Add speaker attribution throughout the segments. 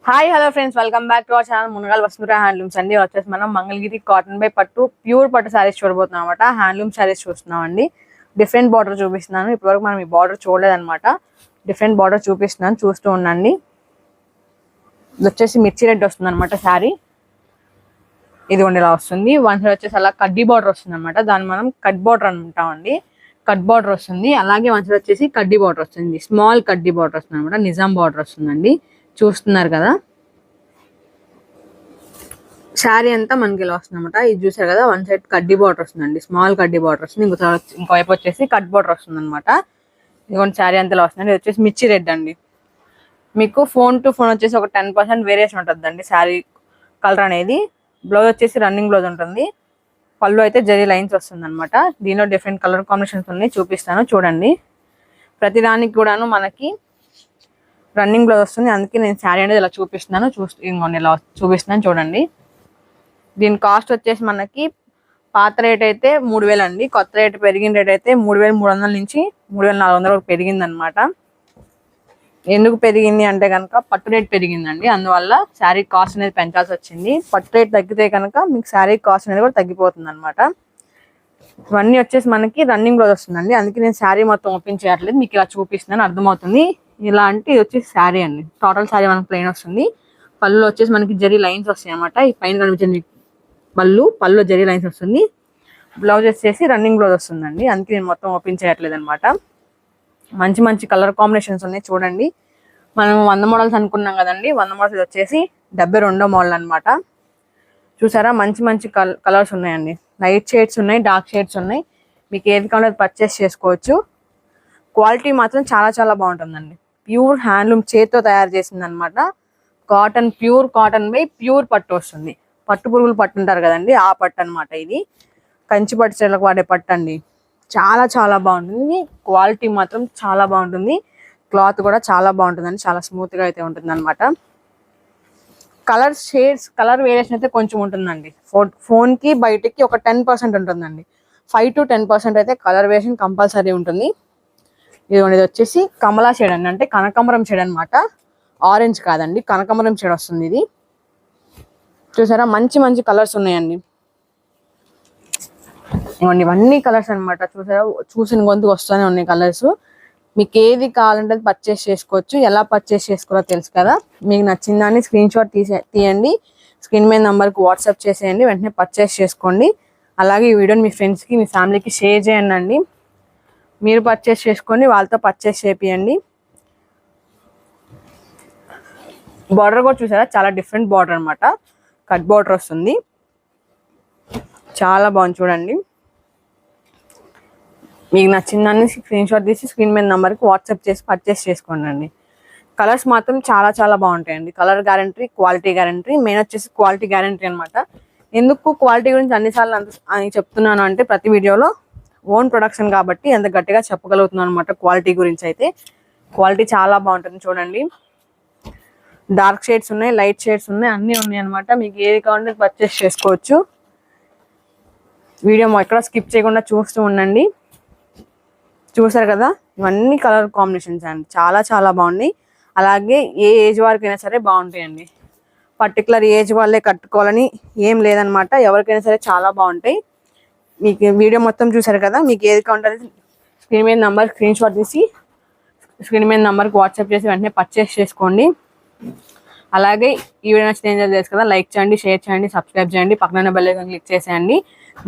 Speaker 1: Hi hello friends, welcome back to our channel Munagal Vasundhara handlooms అండి. వచ్చేసి మనం మంగళగిరి కాటన్ బై పట్టు ప్యూర్ పట్టు శారీస్ చూడబోతున్నాం అనమాట. హ్యాండ్లూమ్ శారీస్ చూస్తున్నాం అండి. డిఫరెంట్ బార్డర్ చూపిస్తున్నాను. ఇప్పటివరకు మనం ఈ బార్డర్ చూడలేదన్నమాట. డిఫరెంట్ బార్డర్ చూపిస్తున్నాను, చూస్తూ ఉండండి. ఇది వచ్చేసి మిర్చి రెడ్ వస్తుంది అనమాట శారీ. ఇదిగోండి ఇలా వస్తుంది. వన్ సైడ్ వచ్చేసి అలా కడ్డీ బార్డర్ వస్తుంది అనమాట. దాన్ని మనం కట్ బార్డర్ అనుకుంటామండి. కట్ బార్డర్ వస్తుంది. అలాగే వన్ సైడ్ వచ్చేసి కడ్డీ బార్డర్ వస్తుంది. స్మాల్ కడ్డీ బార్డర్ వస్తుంది అనమాట. నిజాం బార్డర్ వస్తుందండి. చూస్తున్నారు కదా, శారీ అంతా మనకి ఇలా వస్తుంది అనమాట. ఇది చూసారు కదా, వన్ సైడ్ కడ్డీ బార్డర్ వస్తుందండి. స్మాల్ కడ్డీ బార్డర్ వస్తుంది. ఇంకో వైపు వచ్చేసి కట్ బార్డర్ వస్తుంది అనమాట. ఇదిగోండి శారీ అంతా ఇలా వస్తుందండి. ఇది వచ్చేసి మిర్చి రెడ్ అండి. మీకు ఫోన్ టు ఫోన్ వచ్చేసి ఒక 10% వేరియేషన్ ఉంటుందండి శారీ కలర్ అనేది. బ్లౌజ్ వచ్చేసి రన్నింగ్ బ్లౌజ్ ఉంటుంది. పళ్ళు అయితే జరీ లైన్స్ వస్తుంది అనమాట. దీనిలో డిఫరెంట్ కలర్ కాంబినేషన్స్ ఉన్నాయి, చూపిస్తాను చూడండి. ప్రతి దానికి కూడాను మనకి రన్నింగ్ బ్లౌజ్ వస్తుంది. అందుకే నేను శారీ అనేది ఇలా చూపిస్తున్నాను. ఇంకొన్ని ఇలా చూపిస్తున్నాను చూడండి. దీని కాస్ట్ వచ్చేసి మనకి పాత రేట్ అయితే 3000 అండి. కొత్త రేట్ పెరిగిన రేట్ అయితే 3300 నుంచి 3400 వరకు పెరిగింది అనమాట. ఎందుకు పెరిగింది అంటే కనుక పట్టు రేట్ పెరిగిందండి. అందువల్ల శారీ కాస్ట్ అనేది పెంచాల్సి వచ్చింది. పట్టు రేట్ తగ్గితే కనుక మీకు శారీ కాస్ట్ అనేది కూడా తగ్గిపోతుంది అనమాట. ఇవన్నీ వచ్చేసి మనకి రన్నింగ్ బ్లౌజ్ వస్తుందండి. అందుకే నేను శారీ మొత్తం ఓపెన్ చేయట్లేదు, మీకు ఇలా చూపిస్తున్నాను, అర్థమవుతుంది. ఇలా అంటే ఇది వచ్చేసి శారీ అండి. టోటల్ శారీ మనకి ప్లెయిన్ వస్తుంది. పళ్ళు వచ్చేసి మనకి జరీ లైన్స్ వస్తాయి అనమాట. ఈ పైన కనిపించింది పళ్ళు జరీ లైన్స్ వస్తుంది. బ్లౌజ్ వచ్చేసి రన్నింగ్ బ్లౌజ్ వస్తుందండి. అందుకే నేను మొత్తం ఓపెన్ చేయట్లేదు అనమాట. మంచి మంచి కలర్ కాంబినేషన్స్ ఉన్నాయి చూడండి. మనం 100 మోడల్స్ అనుకున్నాం కదండి. 100 మోడల్స్ వచ్చేసి 72వ మోడల్ అనమాట. చూసారా, మంచి మంచి కలర్స్ ఉన్నాయండి. లైట్ షేడ్స్ ఉన్నాయి, డార్క్ షేడ్స్ ఉన్నాయి. మీకు ఏది కావాలో అది పర్చేస్ చేసుకోవచ్చు. క్వాలిటీ మాత్రం చాలా చాలా బాగుంటుందండి. ప్యూర్ హ్యాండ్లూమ్ చేతితో తయారు చేసింది అనమాట. Cotton, pure cotton by pure పట్టు వస్తుంది. పట్టు పురుగులు పట్టు ఉంటారు కదండి, ఆ పట్టు అనమాట. ఇది కంచి పట్టు చీరలకు వాడే పట్టు అండి. చాలా చాలా బాగుంటుంది. క్వాలిటీ మాత్రం చాలా బాగుంటుంది. క్లాత్ కూడా చాలా బాగుంటుందండి. చాలా స్మూత్గా అయితే ఉంటుంది అనమాట. కలర్ షేడ్స్, కలర్ వేరియేషన్ అయితే కొంచెం ఉంటుందండి. ఫోన్కి బయటికి ఒక 10% ఉంటుందండి. 5 to 10% అయితే కలర్ వేరియేషన్ కంపల్సరీ ఉంటుంది. ఇది వచ్చేసి కమలా షేడ్ అండి, అంటే కనకాంబరం షేడ్ అనమాట. ఆరెంజ్ కాదండి, కనకాంబరం షేడ్ వస్తుంది ఇది. చూసారా, మంచి మంచి కలర్స్ ఉన్నాయండి. ఇవన్నీ కలర్స్ అనమాట. చూసారా, చూసిన గొంతుకు వస్తూనే ఉన్నాయి కలర్స్. మీకు ఏది కావాలంటే పర్చేస్ చేసుకోవచ్చు. ఎలా పర్చేస్ చేసుకోవాలో తెలుసు కదా. మీకు నచ్చిన దాన్ని స్క్రీన్ షాట్ తీయండి, స్క్రీన్ మీద నెంబర్కి వాట్సాప్ చేసేయండి, వెంటనే పర్చేస్ చేసుకోండి. అలాగే ఈ వీడియోని మీ ఫ్రెండ్స్కి, మీ ఫ్యామిలీకి షేర్ చేయండి. మీరు పర్చేస్ చేసుకొని వాళ్ళతో పర్చేస్ చేపియండి. బార్డర్ కూడా చూసారా, చాలా డిఫరెంట్ బార్డర్ అనమాట. కట్ బార్డర్ వస్తుంది. చాలా బాగుంది చూడండి. మీకు నచ్చిన దాన్ని స్క్రీన్ షాట్ తీసి స్క్రీన్ మీద నెంబర్కి వాట్సాప్ చేసి పర్చేస్ చేసుకోండి. కలర్స్ మాత్రం చాలా చాలా బాగుంటాయండి. Colour guarantee, quality guarantee. Main వచ్చేసి క్వాలిటీ గ్యారంటీ అనమాట. ఎందుకు క్వాలిటీ గురించి అన్నిసార్లు అని చెప్తున్నాను అంటే, ప్రతి వీడియోలో ఓన్ ప్రొడక్షన్ కాబట్టి ఎంత గట్టిగా చెప్పగలుగుతున్నాను అనమాట. క్వాలిటీ గురించి అయితే క్వాలిటీ చాలా బాగుంటుంది చూడండి. డార్క్ షేడ్స్ ఉన్నాయి, లైట్ షేడ్స్ ఉన్నాయి, అన్నీ ఉన్నాయి అనమాట. మీకు ఏది కావాలంటే పర్చేస్ చేసుకోవచ్చు. వీడియో ఎక్కడ స్కిప్ చేయకుండా చూస్తూ ఉండండి. చూసారు కదా, ఇవన్నీ కలర్ కాంబినేషన్స్ అండి. చాలా చాలా బాగున్నాయి. అలాగే ఏ ఏజ్ వారికైనా సరే బాగుంటాయండి. పర్టికులర్ ఏజ్ వాళ్ళే కట్టుకోవాలని ఏం లేదనమాట. ఎవరికైనా సరే చాలా బాగుంటాయి. మీకు వీడియో మొత్తం చూసారు కదా, మీకు ఏది కావాలంటే స్క్రీన్ మీద నెంబర్ స్క్రీన్ షాట్ తీసి స్క్రీన్ మీద నెంబర్కి వాట్సాప్ చేసి వెంటనే పర్చేస్ చేసుకోండి. అలాగే ఈ వీడియో నచ్చితే ఏం చేయాలి కదా, లైక్ చేయండి, షేర్ చేయండి, సబ్స్క్రైబ్ చేయండి, పక్కన బెల్ ఐకాన్ క్లిక్ చేసేయండి.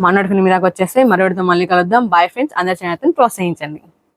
Speaker 1: మన నోటిఫికేషన్ మీ దాకా వచ్చేస్తే మరొకటితో మళ్ళీ కలుద్దాం. బాయ్ ఫ్రెండ్స్, అందరి ఛానల్ని ప్రోత్సహించండి.